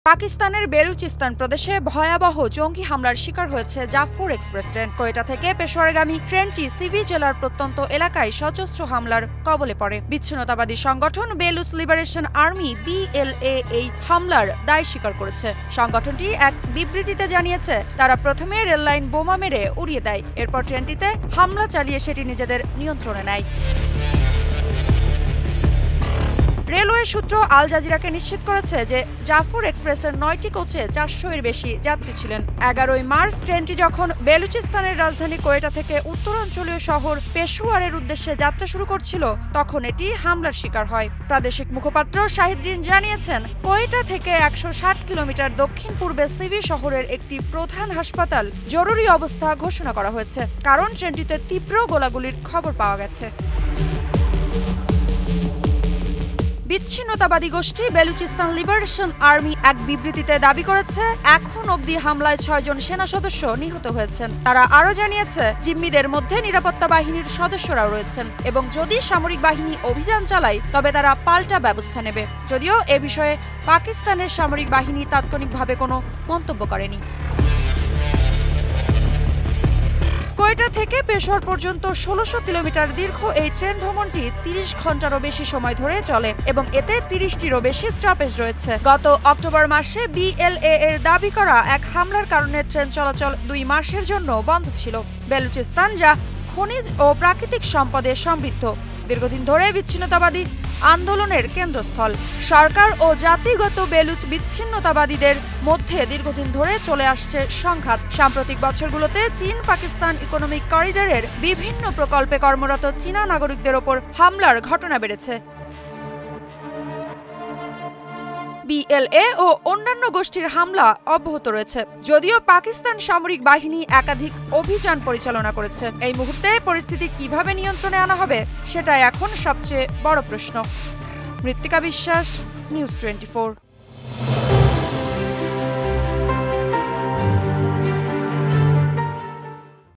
পাকিস্তানের বেলুচিস্তান প্রদেশে ভয়াবহ জঙ্গি হামলার শিকার হয়েছে জাফর এক্সপ্রেস ট্রেন। কোয়েটা থেকে পেশোয়ারগামী ট্রেনটি সিভি জেলার প্রত্যন্ত এলাকায় সশস্ত্র হামলার কবলে পড়ে। বিচ্ছিন্নতাবাদী সংগঠন বেলুচ লিবারেশন আর্মি BLA এই হামলার দায় স্বীকার করেছে। সংগঠনটি এক বিবৃতিতে জানিয়েছে, তারা প্রথমে রেললাইন বোমা মেরে উড়িয়ে দেয়, এরপর ট্রেনটিতে হামলা চালিয়ে সেটি নিজেদের নিয়ন্ত্রণে নেয়। রেলওয়ে সূত্র আল জাজিরাকে নিশ্চিত করেছে যে জাফর এক্সপ্রেসের 9টি কোচে 400-এর বেশি যাত্রী ছিলেন। 11 মার্চ ট্রেনটি যখন বেলুচিস্তানের রাজধানী কোয়েটা থেকে উত্তরাঞ্চলীয় শহর পেশোয়ারের উদ্দেশ্যে যাত্রা শুরু করছিল, তখন এটি হামলার শিকার হয়। প্রাদেশিক মুখপাত্র শাহিদ্দিন জানিয়েছেন, কোয়েটা থেকে 160 কিলোমিটার দক্ষিণ পূর্বে সিভি শহরের একটি প্রধান হাসপাতাল জরুরি অবস্থা ঘোষণা করা হয়েছে, কারণ ট্রেনটিতে তীব্র গোলাগুলির খবর পাওয়া গেছে। বিচ্ছিন্নতাবাদী গোষ্ঠী বেলুচিস্তান লিবারেশন আর্মি এক বিবৃতিতে দাবি করেছে, এখন অবধি হামলায় 6 জন সেনা সদস্য নিহত হয়েছেন। তারা আরও জানিয়েছে, জিম্মিদের মধ্যে নিরাপত্তা বাহিনীর সদস্যরাও রয়েছেন এবং যদি সামরিক বাহিনী অভিযান চালায় তবে তারা পাল্টা ব্যবস্থা নেবে। যদিও এ বিষয়ে পাকিস্তানের সামরিক বাহিনী তাৎক্ষণিকভাবে কোনো মন্তব্য করেনি। কোয়েটা থেকে পেশোয়ার পর্যন্ত 1600 কিলোমিটার দীর্ঘ এই ট্রেন ভ্রমণটি 30 ঘন্টারও বেশি সময় ধরে চলে এবং এতে 30টিরও বেশি স্টপেজ রয়েছে। গত অক্টোবর মাসে BLA এর দাবি করা এক হামলার কারণে ট্রেন চলাচল 2 মাসের জন্য বন্ধ ছিল। বেলুচিস্তান, যা খনিজ ও প্রাকৃতিক সম্পদে সমৃদ্ধ, দীর্ঘদিন ধরে বিচ্ছিন্নতাবাদী আন্দোলনের কেন্দ্রস্থল। সরকার ও জাতিগত বেলুচ বিচ্ছিন্নতাবাদীদের মধ্যে দীর্ঘদিন ধরে চলে আসছে সংঘাত। সাম্প্রতিক বছরগুলোতে চীন পাকিস্তান ইকোনমিক করিডোরের বিভিন্ন প্রকল্পে কর্মরত চীনা নাগরিকদের ওপর হামলার ঘটনা বেড়েছে। BLA ও অন্যান্য গোষ্ঠীর হামলা অব্যাহত রয়েছে, যদিও পাকিস্তান সামরিক বাহিনী একাধিক অভিযান পরিচালনা করেছে। এই মুহূর্তে পরিস্থিতি কিভাবে নিয়ন্ত্রণে আনা হবে সেটাই এখন সবচেয়ে বড় প্রশ্ন। মৃত্তিকা বিশ্বাস, নিউজ 24।